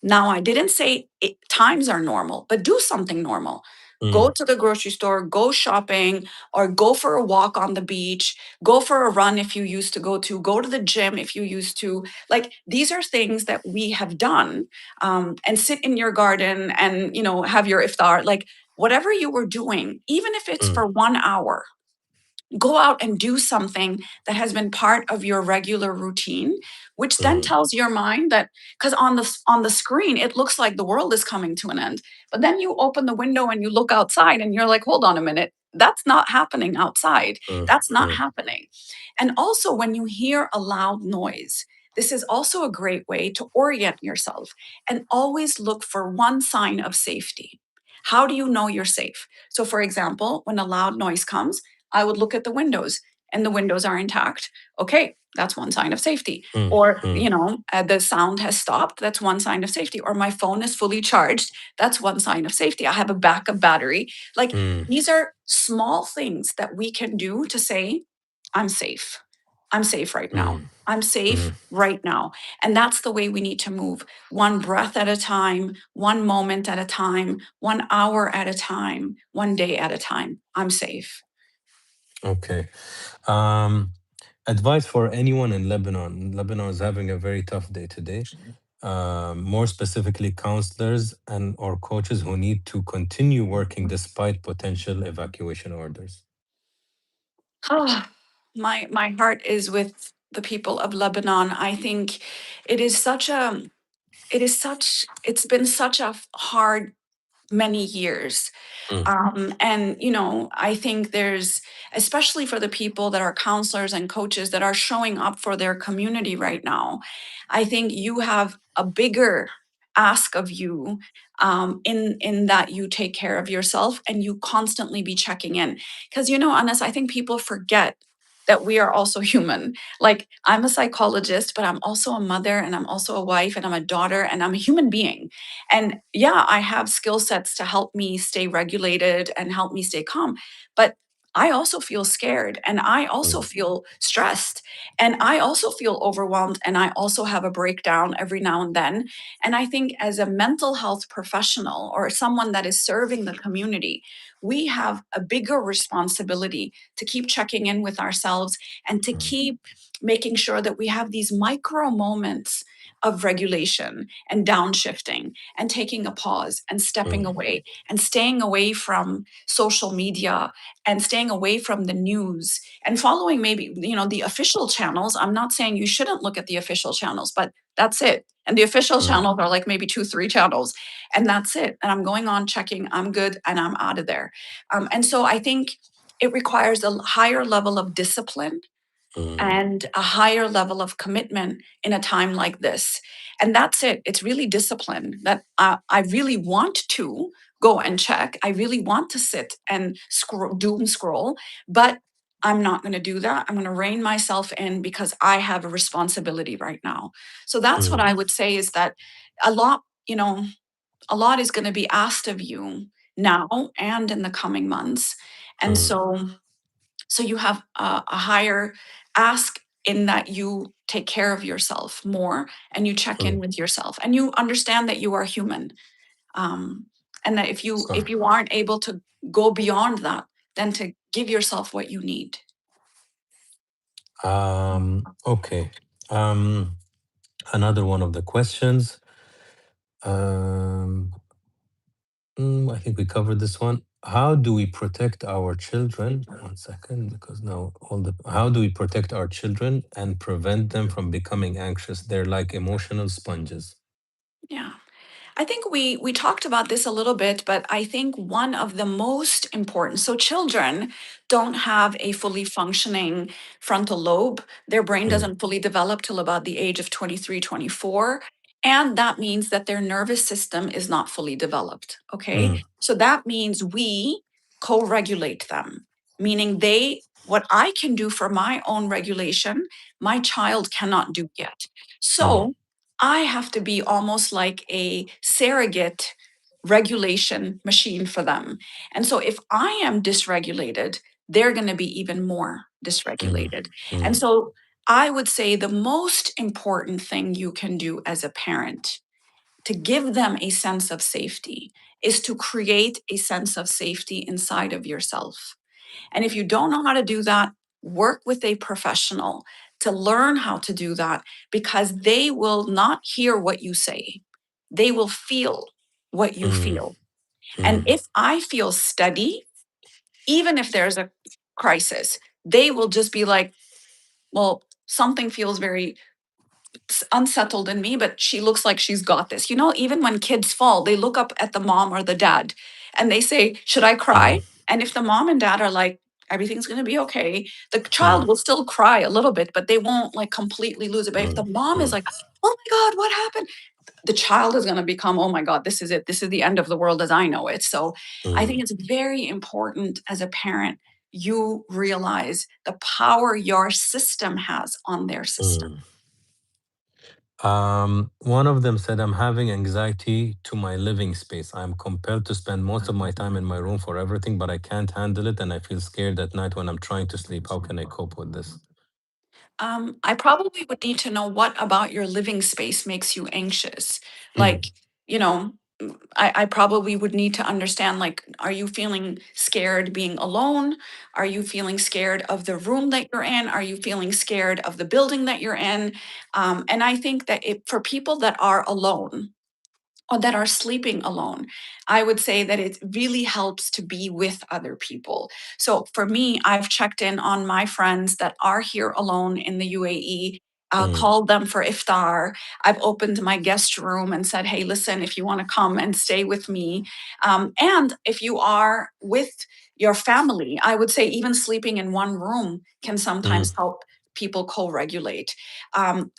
Now, I didn't say times are normal, but do something normal. Go mm, to the grocery store, go shopping, or go for a walk on the beach, go for a run if you used to go to the gym if you used to. Like, these are things that we have done, and sit in your garden and, you know, have your iftar. Like, whatever you were doing, even if it's mm, for 1 hour, go out and do something that has been part of your regular routine, which then mm, tells your mind that, because on the screen it looks like the world is coming to an end, but then you open the window and you look outside and you're like, hold on a minute, that's not happening outside, mm, that's not mm, happening. And also, when you hear a loud noise, this is also a great way to orient yourself, and always look for one sign of safety. How do you know you're safe? So for example, when a loud noise comes, I would look at the windows, and the windows are intact. Okay, that's one sign of safety. mm, Or, mm, you know, the sound has stopped. That's one sign of safety. Or my phone is fully charged. That's one sign of safety. I have a backup battery. Like, mm, these are small things that we can do to say, I'm safe. I'm safe right now. mm, I'm mm. safe right now. And that's the way we need to move, one breath at a time, one moment at a time, 1 hour at a time, one day at a time. I'm safe. Okay. Um, Advice for anyone in Lebanon. Lebanon is having a very tough day today. More specifically, counselors and or coaches who need to continue working despite potential evacuation orders. Ah, my heart is with the people of Lebanon. I think it is such a it's been such a hard many years. And, I think there's, especially for the people that are counselors and coaches that are showing up for their community right now, I think you have a bigger ask of you, in that you take care of yourself and you constantly be checking in. Because, Anas, I think people forget that we are also human. Like, I'm a psychologist, but I'm also a mother and I'm also a wife and I'm a daughter and I'm a human being. And yeah, I have skill sets to help me stay regulated and help me stay calm. But I also feel scared and I also feel stressed and I also feel overwhelmed and I also have a breakdown every now and then. And I think as a mental health professional or someone that is serving the community, we have a bigger responsibility to keep checking in with ourselves and to keep making sure that we have these micro moments of regulation and downshifting and taking a pause and stepping away and staying away from social media and staying away from the news and following maybe the official channels. I'm not saying you shouldn't look at the official channels, but that's it. And the official channels are like maybe 2-3 channels, and that's it. And I'm going on checking, I'm good, and I'm out of there. And so I think it requires a higher level of discipline and a higher level of commitment in a time like this. And that's it. It's really discipline that I really want to go and check. I really want to sit and doom scroll, but I'm not going to do that. I'm going to rein myself in because I have a responsibility right now. So that's what I would say is that a lot, a lot is going to be asked of you now and in the coming months. And so you have a higher ask in that you take care of yourself more and you check in with yourself and you understand that you are human, and that if you aren't able to go beyond that, then to give yourself what you need. Okay. Another one of the questions. I think we covered this one. How do we protect our children? One second, because now how do we protect our children and prevent them from becoming anxious? They're like emotional sponges. Yeah. I think we talked about this a little bit, but I think one of the most important, so children don't have a fully functioning frontal lobe. Their brain doesn't fully develop till about the age of 23, 24. And that means that their nervous system is not fully developed. Okay. So that means we co-regulate them, meaning what I can do for my own regulation, my child cannot do yet. So I have to be almost like a surrogate regulation machine for them. And so if I am dysregulated, they're going to be even more dysregulated. And so I would say the most important thing you can do as a parent to give them a sense of safety is to create a sense of safety inside of yourself. And if you don't know how to do that, work with a professional to learn how to do that because they will not hear what you say. They will feel what you feel. And if I feel steady, even if there's a crisis, they will just be like, well, something feels very unsettled in me, but she looks like she's got this. Even when kids fall, they look up at the mom or the dad and they say, should I cry? And if the mom and dad are like, everything's going to be okay, the child will still cry a little bit, but they won't like completely lose it. But if the mom is like, oh my God, what happened? The child is going to become, oh my God, this is it. This is the end of the world as I know it. So I think it's very important as a parent, you realize the power your system has on their system. One of them said, I'm having anxiety to my living space. I'm compelled to spend most of my time in my room for everything, but I can't handle it. And I feel scared at night when I'm trying to sleep. How can I cope with this? I probably would need to know what about your living space makes you anxious. Like, you know, I probably would need to understand, like, are you feeling scared being alone? Are you feeling scared of the room that you're in? Are you feeling scared of the building that you're in? And I think that for people that are alone, or that are sleeping alone, I would say that it really helps to be with other people. So for me, I've checked in on my friends that are here alone in the UAE. called them for iftar. I've opened my guest room and said, hey, listen, if you want to come and stay with me. And if you are with your family, I would say even sleeping in one room can sometimes help people co-regulate.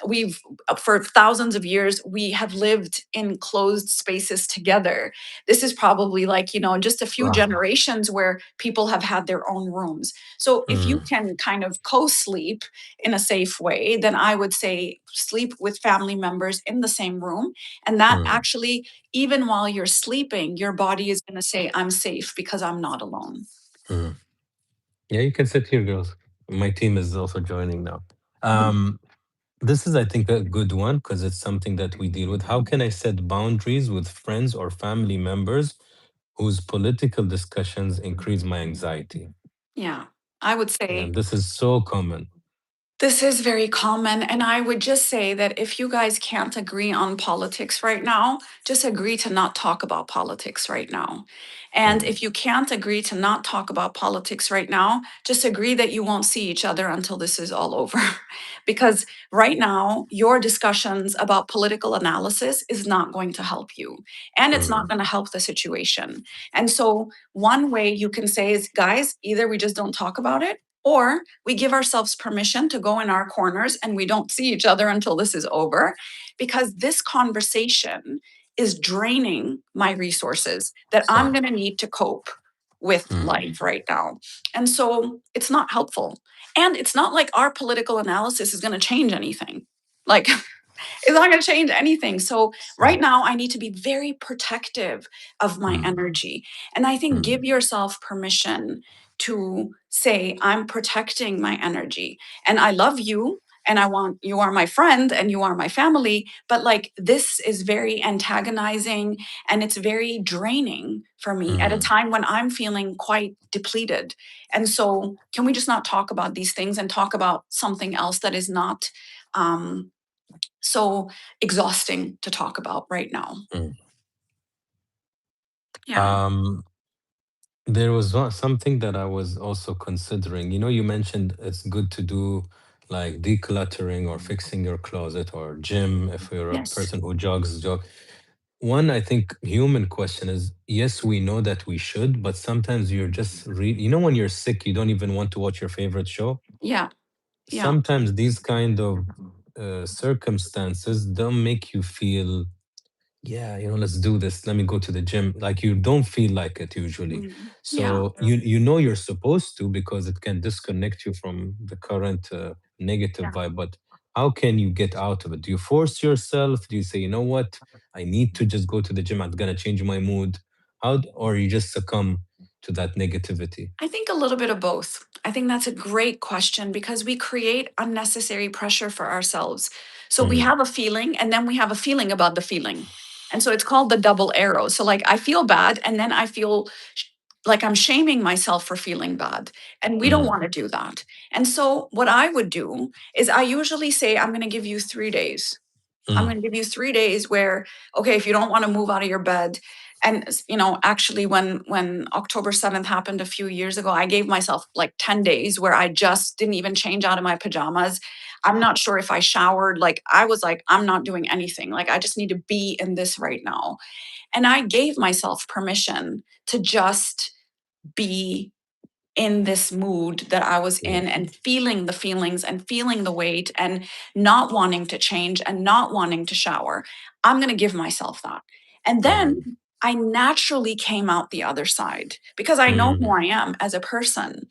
We've, for thousands of years, we have lived in closed spaces together. This is probably like, just a few generations where people have had their own rooms. So if you can kind of co-sleep in a safe way, then I would say sleep with family members in the same room. And that actually, even while you're sleeping, your body is going to say, I'm safe because I'm not alone. Yeah, you can sit here, girls. My team is also joining now. Mhm. This is, I think, a good one because it's something that we deal with. How can I set boundaries with friends or family members whose political discussions increase my anxiety? Yeah, I would say And this is so common. this is very common. And I would just say that if you guys can't agree on politics right now, just agree to not talk about politics right now. And if you can't agree to not talk about politics right now, just agree that you won't see each other until this is all over. Because right now, your discussions about political analysis is not going to help you. And it's not going to help the situation. And so, one way you can say is, guys, either we just don't talk about it, or we give ourselves permission to go in our corners and we don't see each other until this is over, because this conversation is draining my resources that I'm صح. going to need to cope with life right now. And so it's not helpful. And it's not like our political analysis is going to change anything. Like, it's not going to change anything. So right صح. now, I need to be very protective of my energy. And I think give yourself permission to say, I'm protecting my energy. And I love you. And I want, you are my friend and you are my family. But like, this is very antagonizing and it's very draining for me at a time when I'm feeling quite depleted. And so, can we just not talk about these things and talk about something else that is not um, so exhausting to talk about right now? Yeah. Um, there was something that I was also considering. You mentioned it's good to do like decluttering or fixing your closet or gym if you're a Yes. person who jog. One, I think, human question is, yes, we know that we should, but sometimes you're just when you're sick, you don't even want to watch your favorite show. Yeah. Yeah. Sometimes these kind of circumstances don't make you feel, yeah, let's do this, let me go to the gym. Like, you don't feel like it usually. Yeah. So you know you're supposed to, because it can disconnect you from the current negative Yeah. vibe. But how can you get out of it? Do you force yourself? Do you say, you know what, I need to just go to the gym, I'm gonna change my mood? Or you just succumb to that negativity? I think a little bit of both. I think that's a great question because we create unnecessary pressure for ourselves. So we Mm, have a feeling and then we have a feeling about the feeling. And so it's called the double arrow. So, like, I feel bad and then I feel like I'm shaming myself for feeling bad. And we don't mm, want to do that. And so, what I would do is I usually say, I'm going to give you 3 days. I'm mm, going to give you 3 days where, okay, if you don't want to move out of your bed, and actually, when October 7th happened a few years ago, I gave myself like 10 days where I just didn't even change out of my pajamas. I'm not sure if I showered. Like, I was like, I'm not doing anything. Like, I just need to be in this right now. And I gave myself permission to just be in this mood that I was mm, in and feeling the feelings and feeling the weight and not wanting to change and not wanting to shower. I'm going to give myself that. And then mm, I naturally came out the other side because I know who mm, I am as a person.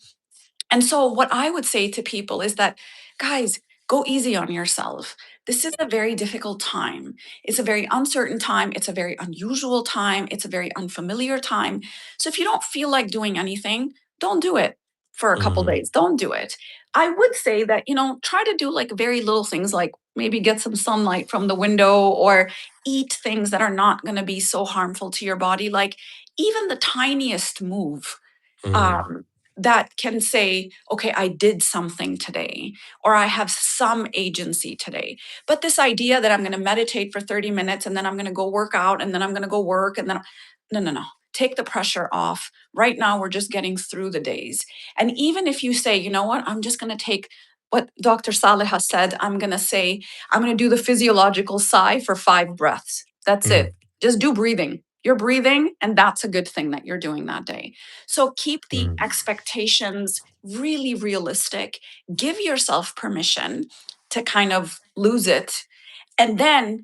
And so, what I would say to people is that, guys, go easy on yourself. This is a very difficult time. It's a very uncertain time. It's a very unusual time. It's a very unfamiliar time. So, if you don't feel like doing anything, don't do it for a couple mm, days. Don't do it. I would say that, try to do like very little things, like maybe get some sunlight from the window or eat things that are not going to be so harmful to your body. Like, even the tiniest move mm, um, that can say, okay, I did something today, or I have some agency today. But this idea that I'm going to meditate for 30 minutes and then I'm going to go work out and then I'm going to go work and then, no, no, no. Take the pressure off. Right now, we're just getting through the days. And even if you say, you know what, I'm just going to take what Dr. Saliha said, I'm going to say, I'm going to do the physiological sigh for 5 breaths. That's Mm, it. Just do breathing. You're breathing, and that's a good thing that you're doing that day. So keep the mm, expectations really realistic. Give yourself permission to kind of lose it. And then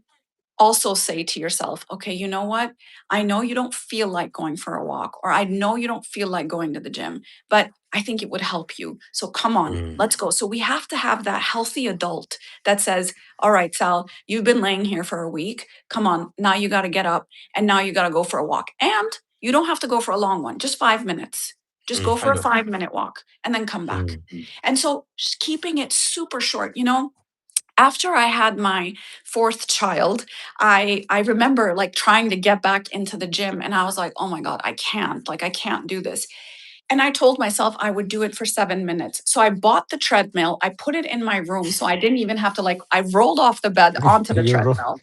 also say to yourself, okay, you know what? I know you don't feel like going for a walk, or I know you don't feel like going to the gym, but I think it would help you. So come on, mm, let's go. So we have to have that healthy adult that says, all right, Sal, you've been laying here for a week. Come on, now you got to get up and now you got to go for a walk. And you don't have to go for a long one, just 5 minutes. Just go for a Hello. 5 minute walk and then come back. Mm, And so just keeping it super short, after I had my 4th child, I remember like trying to get back into the gym, and I was like, "Oh my god, I can't do this." And I told myself I would do it for 7 minutes. So I bought the treadmill, I put it in my room so I didn't even have to, like, I rolled off the bed onto the you're treadmill,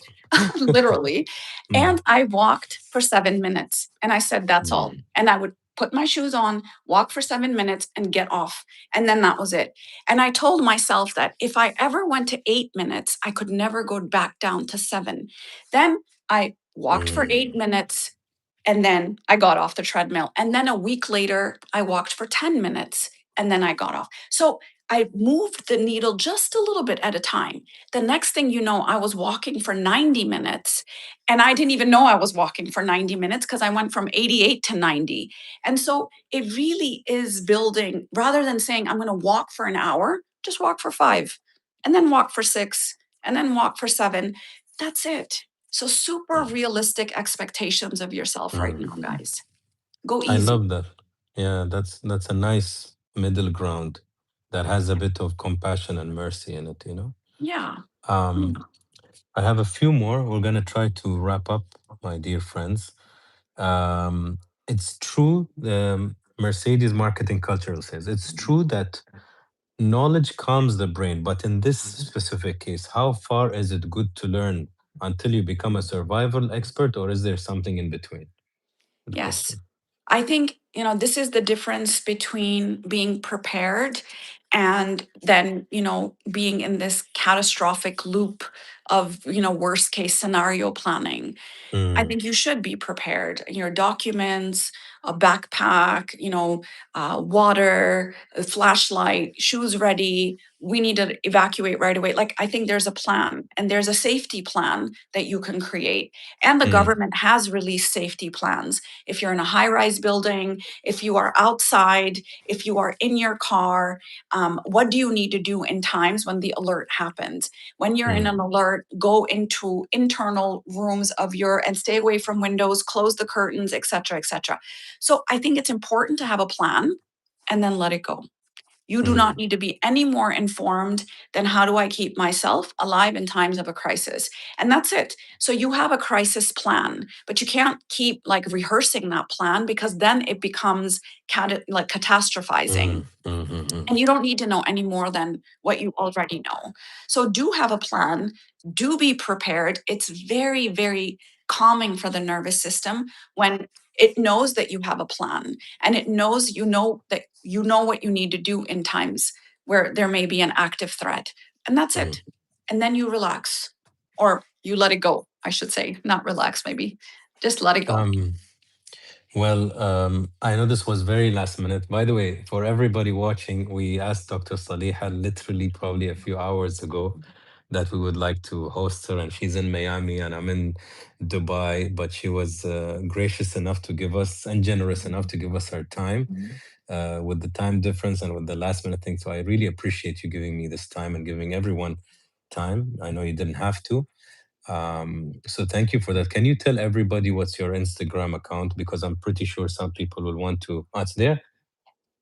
literally, mm, and I walked for 7 minutes, and I said, "That's all." mm, And I would put my shoes on, walk for 7 minutes, and get off, and then that was it. And I told myself that if I ever went to 8 minutes, I could never go back down to 7. Then I walked for 8 mm, minutes, and then I got off the treadmill. And then a week later, I walked for 10 minutes, and then I got off. So I moved the needle just a little bit at a time. The next thing you know, I was walking for 90 minutes, and I didn't even know I was walking for 90 minutes because I went from 88 to 90. And so it really is building, rather than saying, I'm going to walk for an hour, just walk for 5, and then walk for 6, and then walk for 7. That's it. So super mm, realistic expectations of yourself right mm. now, guys. Go I easy. love that. Yeah, that's a nice middle ground that has a bit of compassion and mercy in it. Yeah. Um, Mm. I have a few more. We're gonna try to wrap up, my dear friends. It's true, the Mercedes marketing culture says it's true that knowledge calms the brain, but in this specific case, how far is it good to learn until you become a survival expert, or is there something in between? Good Yes. question. I think, this is the difference between being prepared and then, being in this catastrophic loop of, worst case scenario planning. I Mm, think you should be prepared. Your documents, a backpack, water, a flashlight, shoes ready. We need to evacuate right away. Like, I think there's a plan and there's a safety plan that you can create. And the mm, government has released safety plans. If you're in a high rise building, if you are outside, if you are in your car, what do you need to do in times when the alert happens? When you're in mm, an alert, go into internal rooms of your and stay away from windows, close the curtains, etc., etc. So I think it's important to have a plan and then let it go. You do not mm, need to be any more informed than how do I keep myself alive in times of a crisis. And that's it. So you have a crisis plan, but you can't keep like rehearsing that plan because then it becomes like mm, catastrophizing, mm, mm, mm, and you don't need to know any more than what you already know. So do have a plan, do be prepared. It's very, very calming for the nervous system when it knows that you have a plan, and it knows that you know what you need to do in times where there may be an active threat. And that's mm. it. And then you relax, or you let it go, I should say, not relax, maybe. Just let it go. Um, Well, I know this was very last minute. By the way, for everybody watching, we asked Dr. Saliha literally probably a few hours ago that we would like to host her, and she's in Miami and I'm in Dubai. But she was gracious enough to give us and generous enough to give us her time with the time difference and with the last minute thing. So I really appreciate you giving me this time and giving everyone time. I know you didn't have to. So thank you for that. Can you tell everybody what's your Instagram account? Because I'm pretty sure some people will want to. Oh, it's there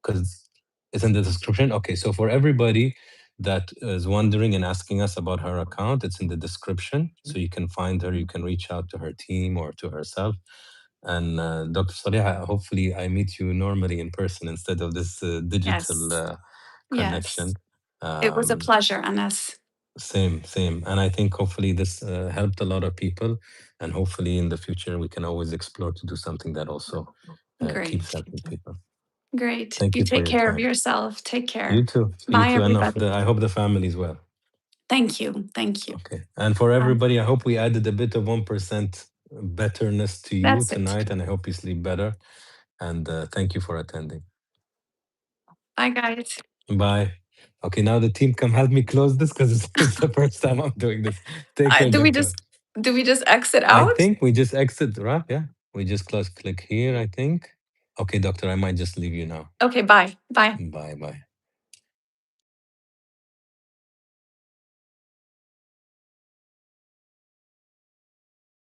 because it's in the description. Okay, so for everybody that is wondering and asking us about her account, it's in the description. So you can find her, you can reach out to her team or to herself. And Dr. Saliha, hopefully I meet you normally in person instead of this digital Yes. Yes. connection. It was a Um, pleasure, Anas. same, same. And I think hopefully this helped a lot of people. And hopefully in the future, we can always explore to do something that also keeps Great. helping people. Great. Thank You you for take your care of time. yourself. Take care. You too. You Bye, too. And everybody. I hope the family is well. Thank you. Thank you. Okay. And for everybody, I hope we added a bit of 1% betterness to you That's it. tonight. And I hope you sleep better. And thank you for attending. Bye, guys. Bye. Okay, now the team come help me close this because it's the first time I'm doing this. Take care, Do we doctor. just exit I out? think we just exit, right? Yeah. We just click here, I think. Okay, doctor, I might just leave you now. Okay, bye. Bye. Bye bye.